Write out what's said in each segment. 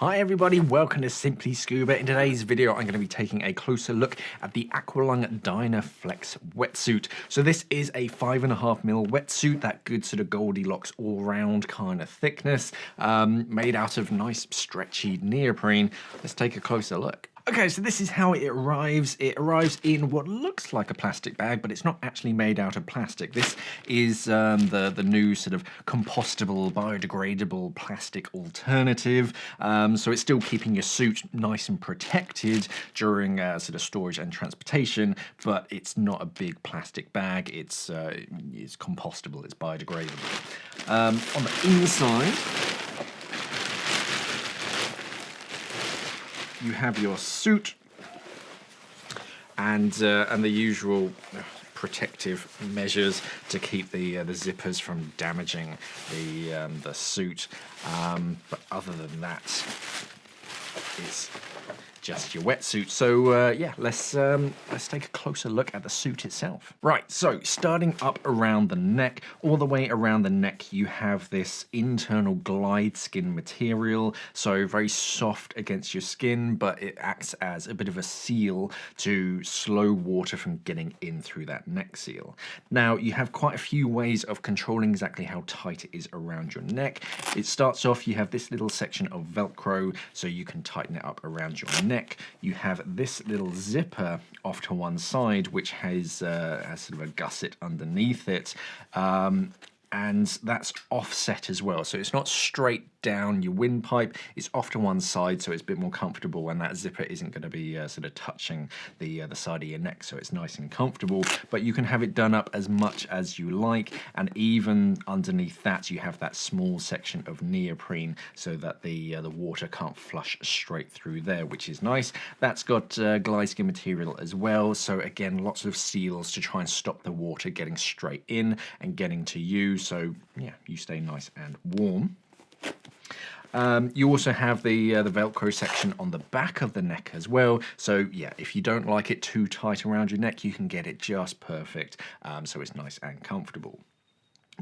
Hi everybody, welcome to Simply Scuba. In today's video, I'm going to be taking a closer look at the Aqua Lung Dynaflex Wetsuit. So this is a 5.5mm wetsuit, that good sort of Goldilocks all-round kind of thickness, made out of nice stretchy neoprene. Let's take a closer look. Okay, so this is how it arrives. It arrives in what looks like a plastic bag, but it's not actually made out of plastic. This is the new sort of compostable, biodegradable plastic alternative. So it's still keeping your suit nice and protected during sort of storage and transportation, but it's not a big plastic bag. It's compostable, it's biodegradable. On the inside, you have your suit and the usual protective measures to keep the zippers from damaging the suit. But other than that, it's just your wetsuit. So yeah, let's take a closer look at the suit itself. Right, so starting up around the neck, all the way around the neck, you have this internal glide skin material. So very soft against your skin, but it acts as a bit of a seal to slow water from getting in through that neck seal. Now, you have quite a few ways of controlling exactly how tight it is around your neck. It starts off, you have this little section of Velcro, so you can tighten it up around your neck. You have this little zipper off to one side, which has sort of a gusset underneath it, and that's offset as well. So it's not straight down your windpipe, it's off to one side, so it's a bit more comfortable, and that zipper isn't going to be sort of touching the side of your neck, so it's nice and comfortable. But you can have it done up as much as you like, and even underneath that you have that small section of neoprene so that the water can't flush straight through there, which is nice. That's got glide skin material as well, so again, lots of seals to try and stop the water getting straight in and getting to you, so yeah, you stay nice and warm. You also have the Velcro section on the back of the neck as well. So yeah, if you don't like it too tight around your neck, you can get it just perfect, so it's nice and comfortable.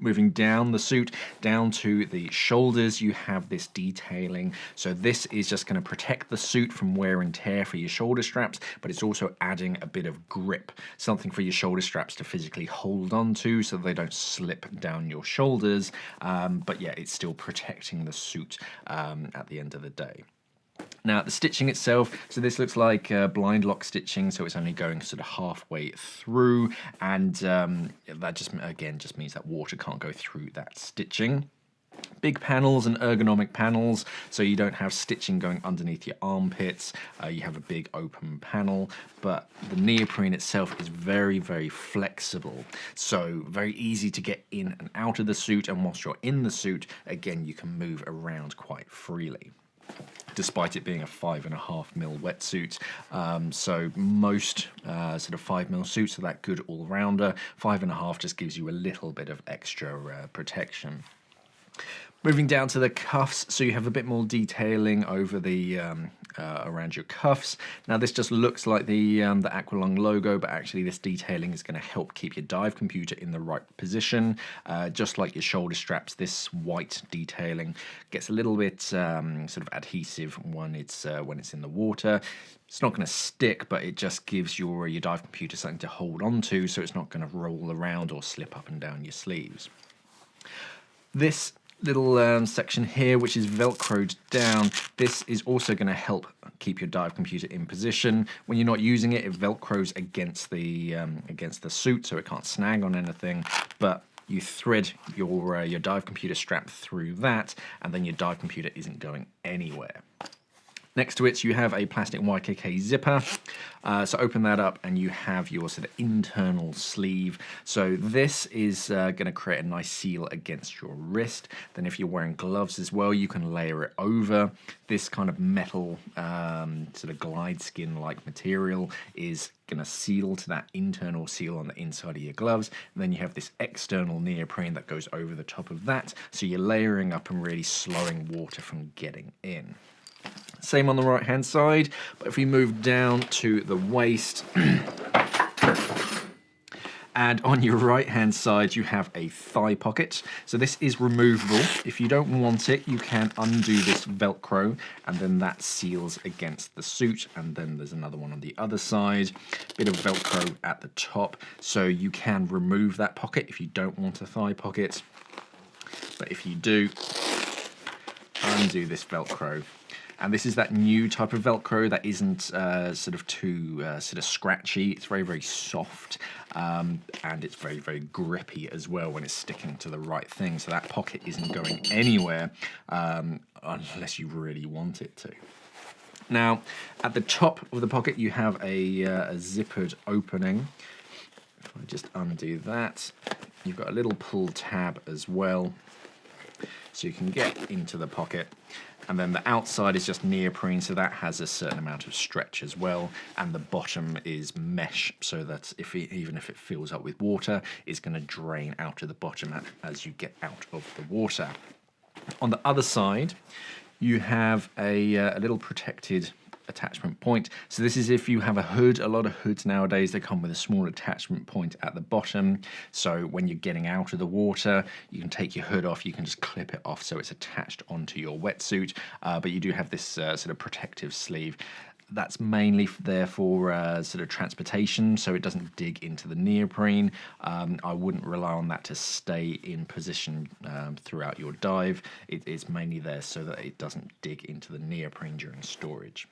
Moving down the suit, down to the shoulders, you have this detailing. So this is just going to protect the suit from wear and tear for your shoulder straps, but it's also adding a bit of grip, something for your shoulder straps to physically hold on to so they don't slip down your shoulders. But yeah, it's still protecting the suit at the end of the day. Now, the stitching itself, so this looks like blind lock stitching, so it's only going sort of halfway through, and that just means that water can't go through that stitching. Big panels and ergonomic panels, so you don't have stitching going underneath your armpits. You have a big open panel, but the neoprene itself is very, very flexible, so very easy to get in and out of the suit, and whilst you're in the suit, again, you can move around quite freely, despite it being a 5.5mm wetsuit. So most sort of 5mm suits are that good all-rounder. 5.5 just gives you a little bit of extra protection. Moving down to the cuffs, so you have a bit more detailing over the around your cuffs. Now this just looks like the Aqua Lung logo, but actually this detailing is going to help keep your dive computer in the right position. Just like your shoulder straps, this white detailing gets a little bit sort of adhesive when it's in the water. It's not going to stick, but it just gives your dive computer something to hold on to, so it's not going to roll around or slip up and down your sleeves. This little section here, which is velcroed down, this is also going to help keep your dive computer in position. When you're not using it, it velcros against the suit, so it can't snag on anything, but you thread your dive computer strap through that, and then your dive computer isn't going anywhere. Next to it, you have a plastic YKK zipper. So open that up and you have your sort of internal sleeve. So this is going to create a nice seal against your wrist. Then if you're wearing gloves as well, you can layer it over. This kind of metal sort of glide skin-like material is going to seal to that internal seal on the inside of your gloves. And then you have this external neoprene that goes over the top of that. So you're layering up and really slowing water from getting in. Same on the right hand side, but if we move down to the waist, And on your right hand side you have a thigh pocket. So this is removable. If you don't want it, you can undo this Velcro, and then that seals against the suit. And then there's another one on the other side, bit of Velcro at the top, so you can remove that pocket if you don't want a thigh pocket. But if you do, undo this Velcro. And this is that new type of Velcro that isn't sort of too sort of scratchy. It's very, very soft, and it's very, very grippy as well when it's sticking to the right thing. So that pocket isn't going anywhere unless you really want it to. Now, at the top of the pocket, you have a zippered opening. If I just undo that, you've got a little pull tab as well, so you can get into the pocket. And then the outside is just neoprene, so that has a certain amount of stretch as well. And the bottom is mesh, so that even if it fills up with water, it's going to drain out of the bottom as you get out of the water. On the other side, you have a little protected attachment point. So this is if you have a hood. A lot of hoods nowadays, they come with a small attachment point at the bottom. So when you're getting out of the water, you can take your hood off, you can just clip it off so it's attached onto your wetsuit. But you do have this sort of protective sleeve. That's mainly there for sort of transportation, so it doesn't dig into the neoprene. I wouldn't rely on that to stay in position throughout your dive. It's mainly there so that it doesn't dig into the neoprene during storage.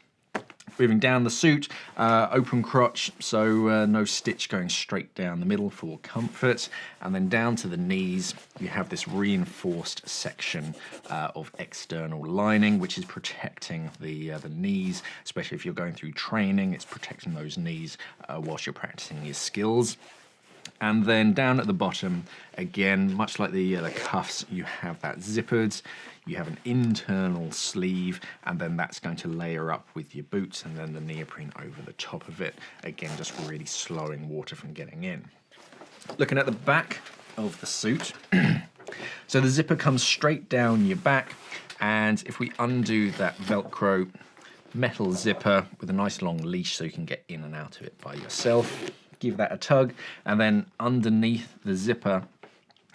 Moving down the suit, open crotch, so no stitch going straight down the middle for comfort. And then down to the knees, you have this reinforced section of external lining, which is protecting the knees, especially if you're going through training. It's protecting those knees whilst you're practicing your skills. And then down at the bottom, again, much like the cuffs, you have that zippered. You have an internal sleeve, and then that's going to layer up with your boots, and then the neoprene over the top of it. Again, just really slowing water from getting in. Looking at the back of the suit, so the zipper comes straight down your back, and if we undo that Velcro metal zipper with a nice long leash so you can get in and out of it by yourself, give that a tug, and then underneath the zipper,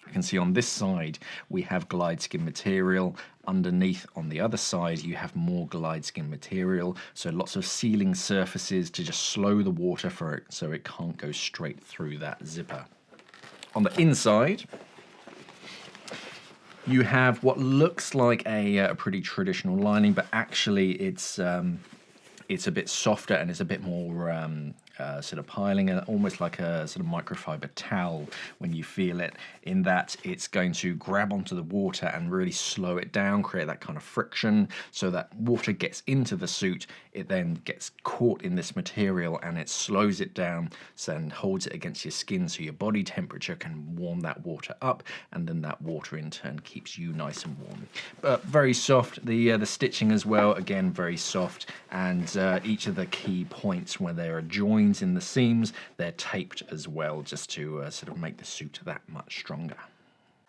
you can see on this side we have glide skin material. Underneath on the other side you have more glide skin material, so lots of sealing surfaces to just slow the water for it so it can't go straight through that zipper. On the inside you have what looks like a pretty traditional lining, but actually it's a bit softer and it's a bit more sort of piling, and almost like a sort of microfiber towel when you feel it, in that it's going to grab onto the water and really slow it down, create that kind of friction so that water gets into the suit. It then gets caught in this material and it slows it down and holds it against your skin so your body temperature can warm that water up, and then that water in turn keeps you nice and warm. But very soft. The stitching as well, again very soft, and each of the key points where there are joins in the seams, they're taped as well, just to sort of make the suit that much stronger.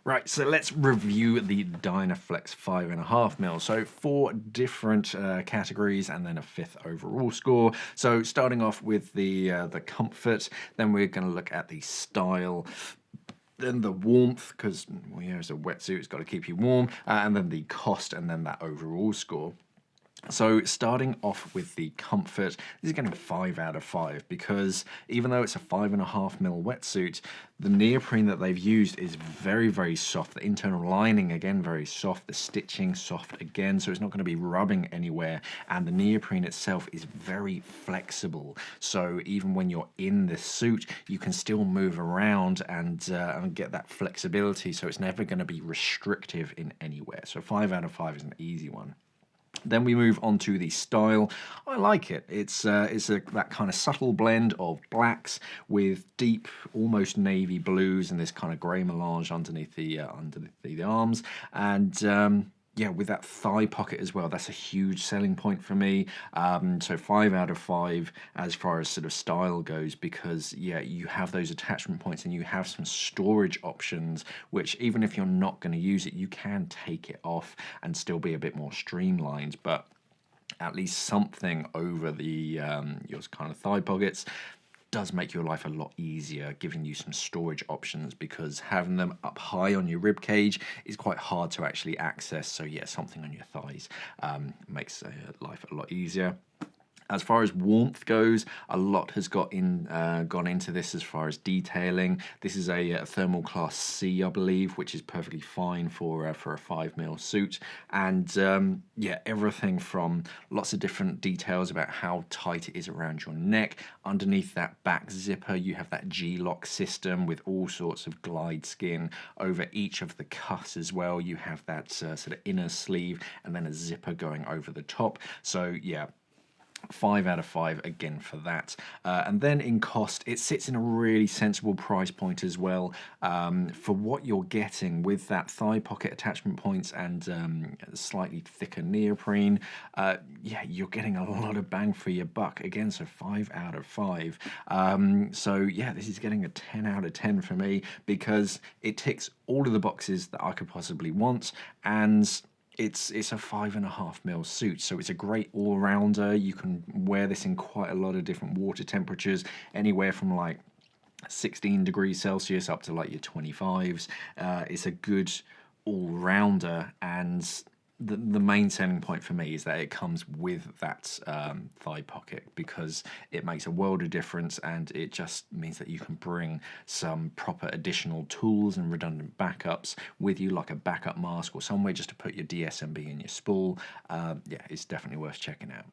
Right, so let's review the Dynaflex 5.5mm. So 4 different categories and then a 5th overall score. So starting off with the comfort, then we're going to look at the style, then the warmth, because it's a wetsuit, it's got to keep you warm, and then the cost, and then that overall score. So starting off with the comfort, this is getting 5 out of 5, because even though it's a 5.5mm wetsuit, the neoprene that they've used is very, very soft. The internal lining, again, very soft. The stitching, soft again, so it's not going to be rubbing anywhere. And the neoprene itself is very flexible. So even when you're in the suit, you can still move around and get that flexibility, so it's never going to be restrictive in anywhere. So 5 out of 5 is an easy one. Then we move on to the style. I like it. It's that kind of subtle blend of blacks with deep, almost navy blues, and this kind of grey melange underneath the arms, and yeah, with that thigh pocket as well. That's a huge selling point for me. So 5 out of 5 as far as sort of style goes, because yeah, you have those attachment points and you have some storage options, which even if you're not going to use it, you can take it off and still be a bit more streamlined, but at least something over the your kind of thigh pockets. does make your life a lot easier, giving you some storage options, because having them up high on your rib cage is quite hard to actually access. So yeah, something on your thighs makes life a lot easier. As far as warmth goes, a lot has gone into this as far as detailing. This is a thermal class C, I believe, which is perfectly fine for a 5mm suit. And yeah, everything from lots of different details about how tight it is around your neck. Underneath that back zipper, you have that G-lock system with all sorts of glide skin over each of the cuffs as well. You have that sort of inner sleeve and then a zipper going over the top. So yeah, 5 out of 5 again for that. And then in cost, it sits in a really sensible price point as well, for what you're getting with that thigh pocket attachment points and slightly thicker neoprene. Yeah, you're getting a lot of bang for your buck again, so 5 out of 5. So yeah, this is getting a 10 out of 10 for me, because it ticks all of the boxes that I could possibly want, and it's a 5.5mm suit, so it's a great all-rounder. You can wear this in quite a lot of different water temperatures, anywhere from like 16 degrees Celsius up to like your 25s. It's a good all-rounder, and the main selling point for me is that it comes with that thigh pocket, because it makes a world of difference, and it just means that you can bring some proper additional tools and redundant backups with you, like a backup mask or somewhere just to put your DSMB in your spool. Yeah, it's definitely worth checking out.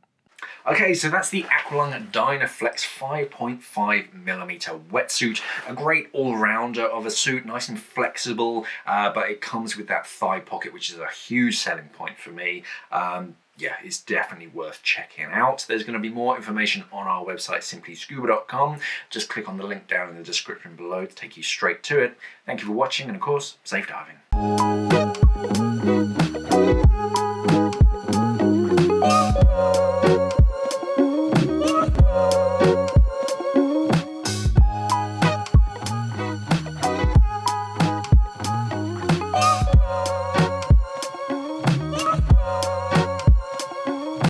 Okay, so that's the Aqua Lung Dynaflex 5.5mm wetsuit. A great all-rounder of a suit, nice and flexible, but it comes with that thigh pocket, which is a huge selling point for me. Yeah, it's definitely worth checking out. There's going to be more information on our website, simplyscuba.com. Just click on the link down in the description below to take you straight to it. Thank you for watching, and of course, safe diving.